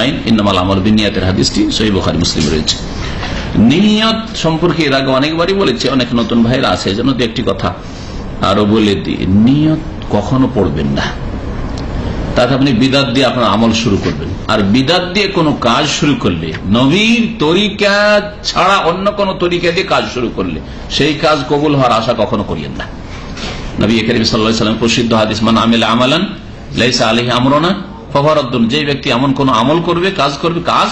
আজমাইন ইন্নামাল আমাল বিন্নিয়াতের হাদিসটি সহিহ বুখারী মুসলিম রয়েছে। নিয়ত সম্পর্কে এর আগে অনেকবারই বলেছে, অনেক নতুন ভাইরা আছে, যেন দু একটি কথা আরো বলে দিই। নিয়ত কখনো পড়বেন না, তাতে আপনি বিদাত দিয়ে আপনার আমল শুরু করবেন। আর বিদাত দিয়ে কোনো কাজ শুরু করলে, নবীর তরিকা ছাড়া অন্য কোন তরিকা দিয়ে কাজ শুরু করলে সেই কাজ কবুল হওয়ার আশা কখনো করিয়েন না। নবী করিম সাল্লাল্লাহু আলাইহি ওয়াসাল্লাম প্রসিদ্ধ হাদিস, মান আমিলা আমালান লাইসা আলাইহি আমরুনা ফাহুয়া, যে ব্যক্তি এমন কোন আমল করবে, কাজ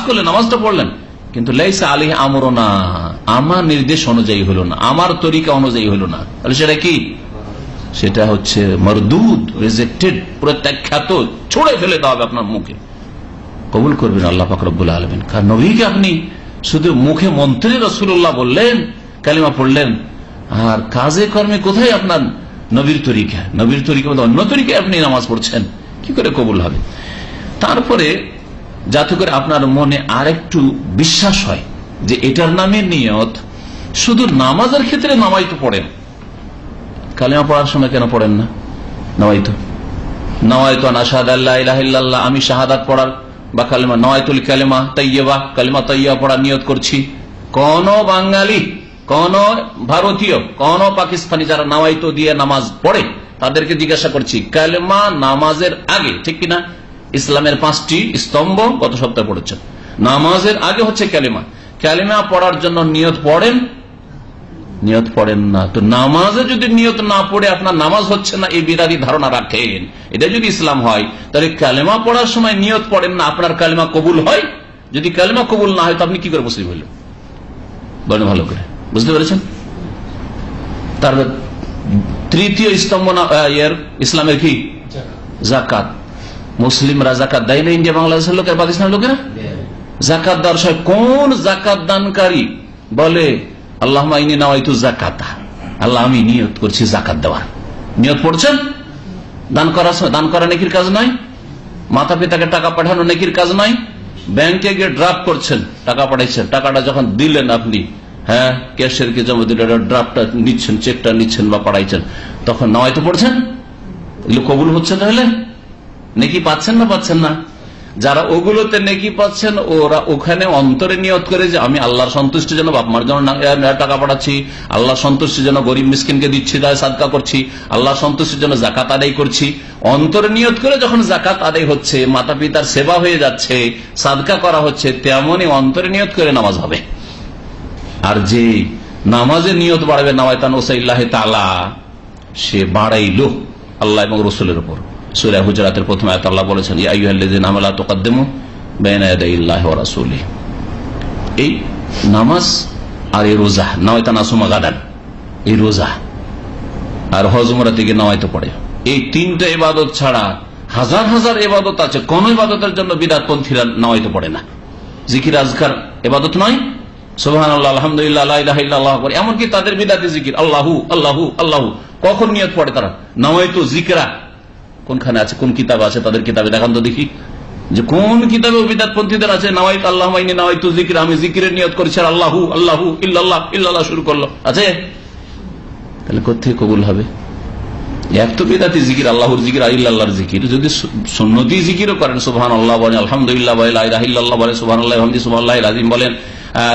করলে, নামাজটা পড়লেন, কিন্তু লাইসা আলাইহি আমরুনা, আমার নির্দেশ অনুযায়ী হলো না, আমার তরিকা অনুযায়ী হলো না, তাহলে সেটা কি? সেটা হচ্ছে মরদুদ, রিজেক্টেড, প্রত্যাখ্যাত, ছুড়ে ফেলে দেওয়া হবে আপনার মুখে। কবুল করবেন আল্লাহ পাক রব্বুল আলামিন। কারণ নবীকে আপনি শুধু মুখে মন্ত্রে রাসূলুল্লাহ বললেন, কালিমা পড়লেন, আর কাজে কর্মে কোথায় আপনার নবীর তরিকা? নবীর তরিকা অন্য তরিকায় আপনি নামাজ পড়ছেন, কি করে কবুল হবে? তারপরে যাতে করে আপনার মনে আরেকটু বিশ্বাস হয় যে এটার নামে নিয়ত। শুধু নামাজের ক্ষেত্রে নামাইতো পড়েন, কালিমা পড়ার সময় কেন পড়েন না? নওয়াইতু আন আশহাদু আল্লা ইলাহা ইল্লাল্লাহ, আমি শাহাদাত পড়ার, বা কালিমা নওয়াইতুল কালিমা তাইয়্যিবা, কালিমা তাইয়্যিবা পড়ার নিয়ত করছি। কোন বাঙালি, কোন ভারতীয়, কোন পাকিস্তানি যারা নওয়াইতু দিয়ে নামাজ পড়ে তাদেরকে জিজ্ঞাসা করছি, কালিমা নামাজের আগে, ঠিক কিনা? ইসলামের 5টি স্তম্ভ গত সপ্তাহে পড়েছেন, নামাজের আগে হচ্ছে কালিমা। কালিমা পড়ার জন্য নিয়ত পড়েন? নিয়ত পড়েন না। তো নামাজে যদি নিয়ত না পড়ে আপনার নামাজ হচ্ছে না, এই বিরাদি ধারণা রাখেন, এটা যদি ইসলাম হয়, তাহলে কালেমা পড়ার সময় নিয়ত পড়েন না, আপনার কালেমা কবুল হয়? যদি কালেমা কবুল না হয় তো আপনি কি করে মুসলিম হইলেন? বলেন ভালো করে, বুঝতে পেরেছেন? তার তৃতীয় স্তম্ভ ইসলামের কি? যাকাত। মুসলিমরা যাকাত দেয় না? ইন্ডিয়া বাংলাদেশের লোকের, পাকিস্তানের লোকেরা যাকাত দেওয়ার সময় কোন যাকাত দানকারী বলে আল্লাহুম্মা ইন্নী নাওয়াইতু যাকাতা, আল্লাহ আমি নিয়ত করছি যাকাত দেওয়ার? নিয়ত পড়ছেন? দান করা নেকির কাজ নয়? মাতা পিতাকে টাকা পাঠানো নেকির কাজ নয়? ব্যাংকে গিয়ে ড্রাফট করছেন, টাকা পাঠাইছেন, টাকাটা যখন দিলেন আপনি, হ্যাঁ, ক্যাশিয়ারকে জমা দিলেন, ড্রাফটটা নিচ্ছেন, চেকটা নিচ্ছেন বা পাঠাইছেন, তখন নাওয়াইতু পড়ছেন? এগুলো কবুল হচ্ছে? তাহলে নেকি পাচ্ছেন না পাচ্ছেন না? যারা ওগুলোতে নেকি পাচ্ছেন, ওরা ওখানে অন্তরে নিয়ত করে যে আমি আল্লাহর সন্তুষ্টির জন্য বাপ মার জন্য টাকা পাঠাচ্ছি, আল্লাহর সন্তুষ্টির জন্য গরিব মিসকিনকে দিচ্ছি, সাদকা করছি, আল্লাহর সন্তুষ্টির জন্য যাকাত আদায় করছি। অন্তরে নিয়ত করে যখন যাকাত আদায় হচ্ছে, মাতা পিতার সেবা হয়ে যাচ্ছে, সাদকা করা হচ্ছে, তেমনই অন্তরে নিয়ত করে নামাজ হবে। আর যে নামাজের নিয়ত বাড়াবে নাওয়াইতান ওসাইল্লাহি তাআলা, সে বাড়াইল আল্লাহ এবং রাসূলের উপর। সূরা হুজুরাতের প্রথম আয়াতে আল্লাহ বলেছেন, ইয়া আইয়ুহাল্লাযীনা আমানু লা তুকদ্দিমু বাইনা ইয়াদাইল্লাহি ওয়া রাসূলিহি। এই নামাজ আর এই রোজা, নাওয়াইতা নাসুমা গাদান, এই রোজা আর হজ উমরা থেকে নাওয়াইতে পড়ে, এই তিনটা ইবাদত ছাড়া হাজার হাজার ইবাদত আছে, কোন ইবাদতের জন্য বিদআতপন্থীরা নাওয়াইতে পড়ে না। জিকির আজকার ইবাদত নয়? সুবহানাল্লাহ, আলহামদুলিল্লাহ, লা ইলাহা ইল্লাল্লাহ, এমনকি তাদের বিদআতি জিকির আল্লাহু আল্লাহু আল্লাহু, কখন নিয়ত পড়ে তারা? নাওয়াইতু যিকরা কোনখানে আছে? কোন কিতাব আছে তাদের? কিতাবে দেখান তো দেখি, যে কোন কিতাবে বিদআতপন্থীদের আছে নাওয়াইতু আল্লাহুম্মা ইন্নী নাওয়াইতু যিকরা, আমি জিকিরের নিয়ত করেছি, আর আল্লাহু আল্লাহু ইল্লাল্লাহ ইল্লাল্লাহ শুরু করলো, আছে? তাহলে কোত্থেকে কবুল হবে? এক তো বিদআতি জিকির, আল্লাহর জিকির আর ইল্লাল্লাহর জিকির। যদি সুন্নতি জিকিরও করেন, সুবহানাল্লাহ বলেন, আলহামদুলিল্লাহ বলেন, লা ইলাহা ইল্লাল্লাহ বলেন, সুবহানাল্লাহি ওয়া বিহামদিহি সুবহানাল্লাহিল আযীম বলেন,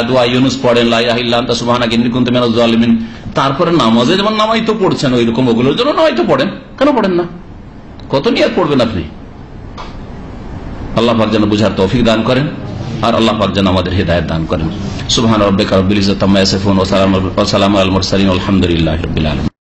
দোয়া ইউনুস পড়েন, লা ইলাহা ইল্লা আনতা সুবহানাকা ইন্নী কুনতু মিনাজ জালিমিন, তারপরে নামাজে যেমন নামাইতো পড়ছেন, ওইরকম ওগুলোর জন্য নামাইতো পড়েন, কেন পড়েন না? কত নিয়ত পড়বেন আপনি? আল্লাহ পাক যেন বুঝার তৌফিক দান করেন, আর আল্লাহ পাক যেন আমাদের হিদায়াত দান করেন। সুবহান রাব্বিকা রাব্বিল ইজ্জাতি আম্মা ইয়াসিফুন ওয়া সালামুন আলাল মুরসালিন, আলহামদুলিল্লাহি রাব্বিল আলামিন।